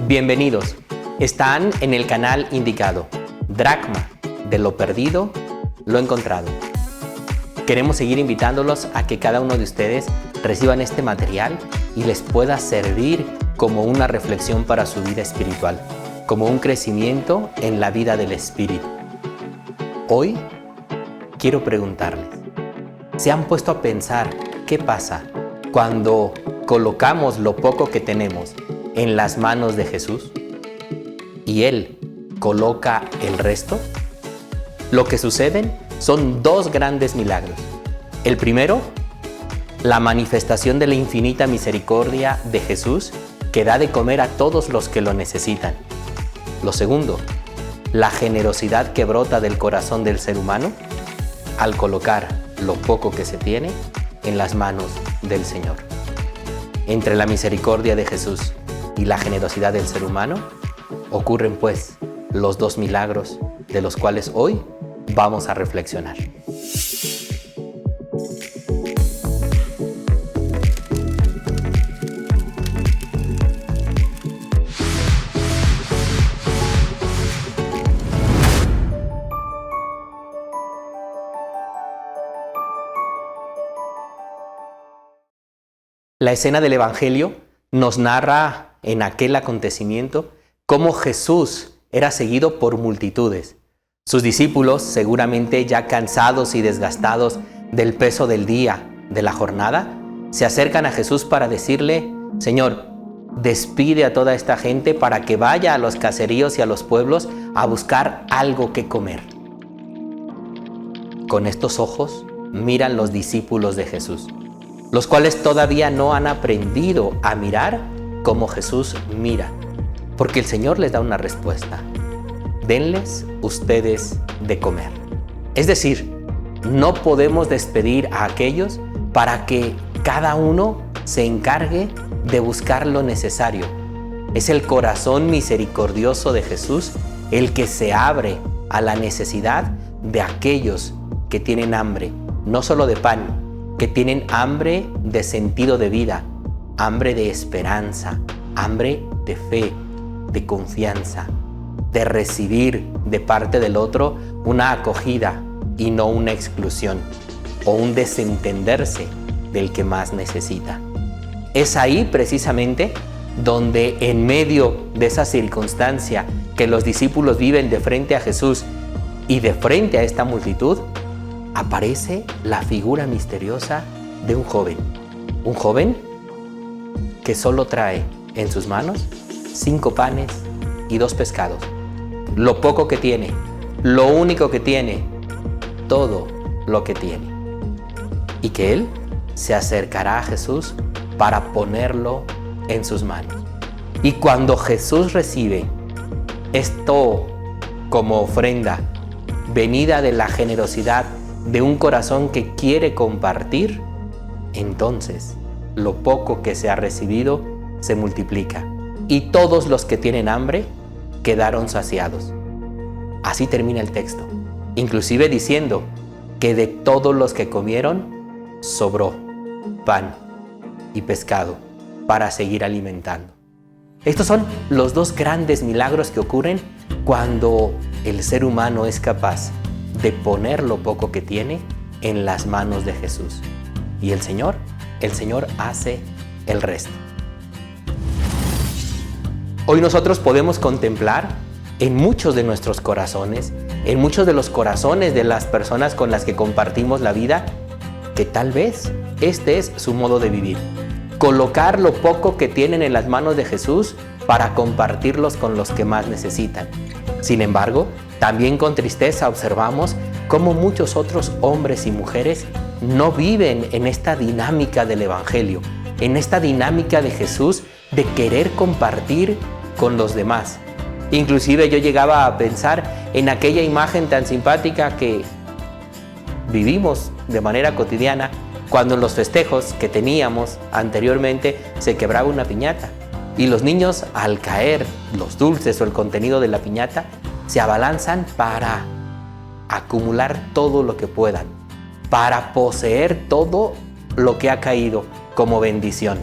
Bienvenidos. Están en el canal indicado. Dracma, de lo perdido, lo encontrado. Queremos seguir invitándolos a que cada uno de ustedes reciban este material y les pueda servir como una reflexión para su vida espiritual, como un crecimiento en la vida del espíritu. Hoy quiero preguntarles, ¿se han puesto a pensar qué pasa cuando colocamos lo poco que tenemos en las manos de Jesús y Él coloca el resto? Lo que suceden son dos grandes milagros. El primero, la manifestación de la infinita misericordia de Jesús que da de comer a todos los que lo necesitan. Lo segundo, la generosidad que brota del corazón del ser humano al colocar lo poco que se tiene en las manos del Señor. Entre la misericordia de Jesús y la generosidad del ser humano ocurren pues los dos milagros de los cuales hoy vamos a reflexionar. La escena del Evangelio nos narra en aquel acontecimiento cómo Jesús era seguido por multitudes. Sus discípulos, seguramente ya cansados y desgastados del peso del día, de la jornada, se acercan a Jesús para decirle: Señor, despide a toda esta gente para que vaya a los caseríos y a los pueblos a buscar algo que comer. Con estos ojos miran los discípulos de Jesús, los cuales todavía no han aprendido a mirar como Jesús mira, porque el Señor les da una respuesta: denles ustedes de comer. Es decir, no podemos despedir a aquellos para que cada uno se encargue de buscar lo necesario. Es el corazón misericordioso de Jesús el que se abre a la necesidad de aquellos que tienen hambre, no solo de pan, que tienen hambre de sentido de vida, hambre de esperanza, hambre de fe, de confianza, de recibir de parte del otro una acogida y no una exclusión o un desentenderse del que más necesita. Es ahí precisamente donde, en medio de esa circunstancia que los discípulos viven de frente a Jesús y de frente a esta multitud, aparece la figura misteriosa de un joven que solo trae en sus manos 5 panes y 2 pescados, lo poco que tiene, lo único que tiene, todo lo que tiene, y que él se acercará a Jesús para ponerlo en sus manos. Y cuando Jesús recibe esto como ofrenda venida de la generosidad de un corazón que quiere compartir, entonces lo poco que se ha recibido se multiplica y todos los que tienen hambre quedaron saciados. Así termina el texto, inclusive diciendo que de todos los que comieron sobró pan y pescado para seguir alimentando. Estos son los dos grandes milagros que ocurren cuando el ser humano es capaz de poner lo poco que tiene en las manos de Jesús. Y el Señor hace el resto. Hoy nosotros podemos contemplar en muchos de nuestros corazones, en muchos de los corazones de las personas con las que compartimos la vida, que tal vez este es su modo de vivir. Colocar lo poco que tienen en las manos de Jesús para compartirlos con los que más necesitan. Sin embargo, también con tristeza observamos cómo muchos otros hombres y mujeres no viven en esta dinámica del Evangelio, en esta dinámica de Jesús de querer compartir con los demás. Inclusive yo llegaba a pensar en aquella imagen tan simpática que vivimos de manera cotidiana cuando en los festejos que teníamos anteriormente se quebraba una piñata y los niños, al caer los dulces o el contenido de la piñata, se abalanzan para acumular todo lo que puedan, para poseer todo lo que ha caído como bendición.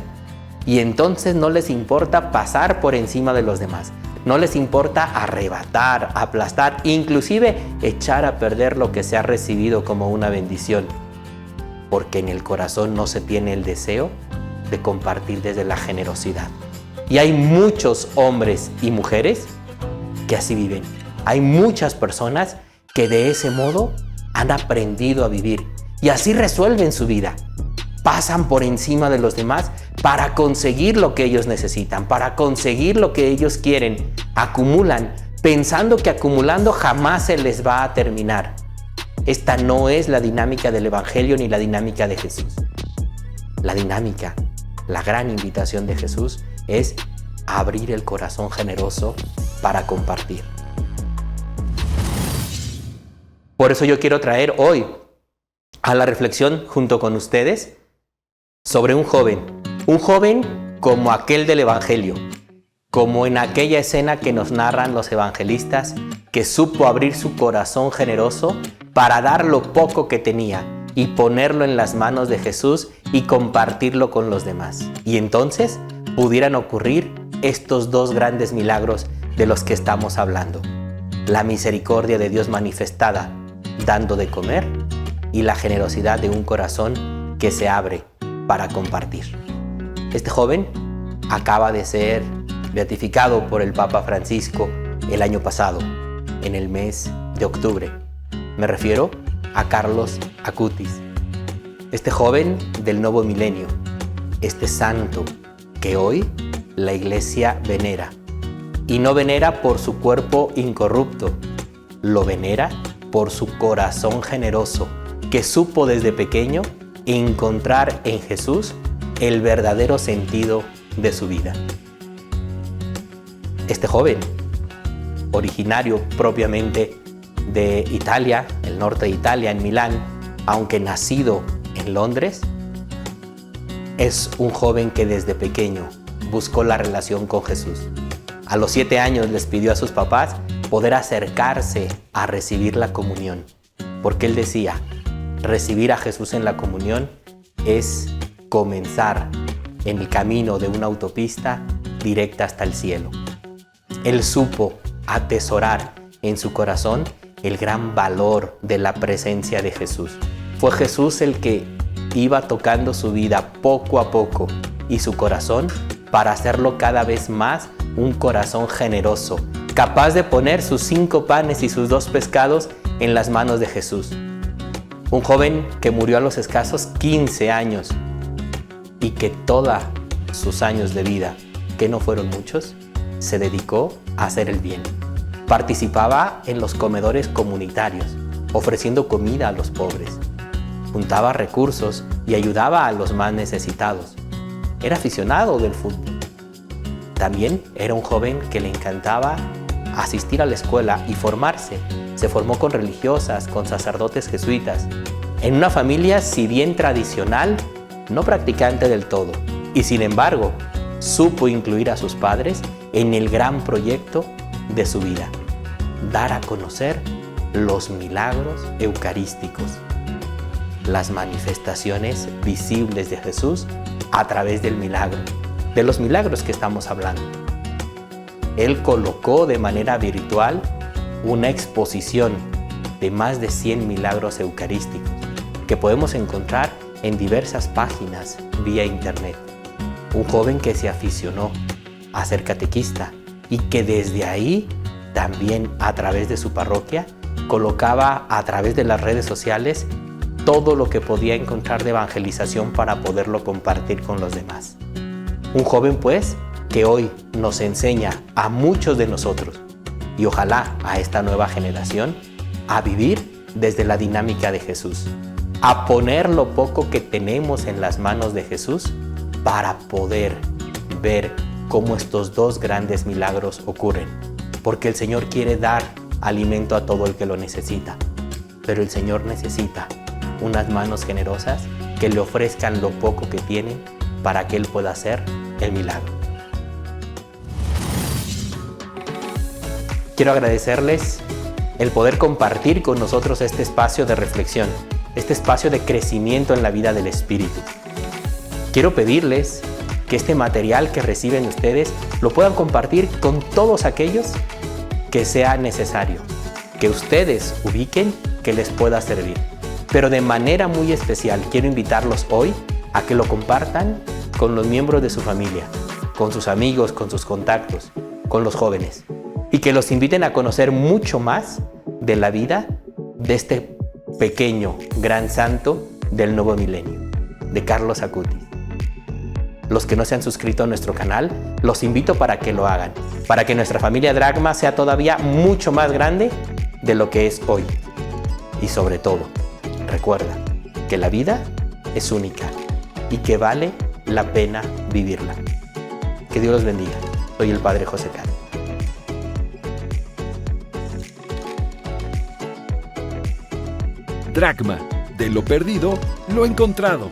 Y entonces no les importa pasar por encima de los demás. No les importa arrebatar, aplastar, inclusive echar a perder lo que se ha recibido como una bendición. Porque en el corazón no se tiene el deseo de compartir desde la generosidad. Y hay muchos hombres y mujeres que así viven. Hay muchas personas que de ese modo han aprendido a vivir y así resuelven su vida. Pasan por encima de los demás para conseguir lo que ellos necesitan, para conseguir lo que ellos quieren. Acumulan, pensando que acumulando jamás se les va a terminar. Esta no es la dinámica del Evangelio ni la dinámica de Jesús. La dinámica, la gran invitación de Jesús es abrir el corazón generoso para compartir. Por eso yo quiero traer hoy a la reflexión junto con ustedes sobre un joven como aquel del Evangelio, como en aquella escena que nos narran los evangelistas, que supo abrir su corazón generoso para dar lo poco que tenía y ponerlo en las manos de Jesús y compartirlo con los demás. Y entonces pudieran ocurrir estos dos grandes milagros de los que estamos hablando: la misericordia de Dios manifestada dando de comer y la generosidad de un corazón que se abre para compartir. Este joven acaba de ser beatificado por el Papa Francisco el año pasado, en el mes de octubre. Me refiero a Carlos Acutis, este joven del nuevo milenio, este santo que hoy la Iglesia venera. Y no venera por su cuerpo incorrupto, lo venera por su corazón generoso, que supo desde pequeño encontrar en Jesús el verdadero sentido de su vida. Este joven, originario propiamente de Italia, el norte de Italia, en Milán, aunque nacido en Londres, es un joven que desde pequeño buscó la relación con Jesús. A los 7 años les pidió a sus papás poder acercarse a recibir la comunión, porque él decía, recibir a Jesús en la comunión es comenzar en el camino de una autopista directa hasta el cielo. Él supo atesorar en su corazón el gran valor de la presencia de Jesús. Fue Jesús el que iba tocando su vida poco a poco y su corazón para hacerlo cada vez más un corazón generoso, capaz de poner sus 5 panes y sus 2 pescados en las manos de Jesús. Un joven que murió a los escasos 15 años y que todos sus años de vida, que no fueron muchos, se dedicó a hacer el bien. Participaba en los comedores comunitarios, ofreciendo comida a los pobres. Juntaba recursos y ayudaba a los más necesitados. Era aficionado del fútbol. También era un joven que le encantaba asistir a la escuela y formarse. Se formó con religiosas, con sacerdotes jesuitas, en una familia, si bien tradicional, no practicante del todo. Y sin embargo, supo incluir a sus padres en el gran proyecto de su vida: dar a conocer los milagros eucarísticos, las manifestaciones visibles de Jesús a través del milagro, de los milagros que estamos hablando. Él colocó de manera virtual una exposición de más de 100 milagros eucarísticos que podemos encontrar en diversas páginas vía internet. Un joven que se aficionó a ser catequista y que desde ahí también a través de su parroquia colocaba a través de las redes sociales todo lo que podía encontrar de evangelización para poderlo compartir con los demás. Un joven pues que hoy nos enseña a muchos de nosotros y ojalá a esta nueva generación a vivir desde la dinámica de Jesús, a poner lo poco que tenemos en las manos de Jesús para poder ver cómo estos 2 grandes milagros ocurren. Porque el Señor quiere dar alimento a todo el que lo necesita, pero el Señor necesita unas manos generosas que le ofrezcan lo poco que tienen para que Él pueda hacer el milagro. Quiero agradecerles el poder compartir con nosotros este espacio de reflexión, este espacio de crecimiento en la vida del Espíritu. Quiero pedirles que este material que reciben ustedes lo puedan compartir con todos aquellos que sea necesario, que ustedes ubiquen que les pueda servir. Pero de manera muy especial quiero invitarlos hoy a que lo compartan con los miembros de su familia, con sus amigos, con sus contactos, con los jóvenes, y que los inviten a conocer mucho más de la vida de este pequeño gran santo del nuevo milenio, de Carlos Acutis. Los que no se han suscrito a nuestro canal, los invito para que lo hagan, para que nuestra familia Dracma sea todavía mucho más grande de lo que es hoy. Y sobre todo, recuerda que la vida es única y que vale la pena vivirla. Que Dios los bendiga. Soy el Padre José Caro. Dracma, de lo perdido, lo encontrado.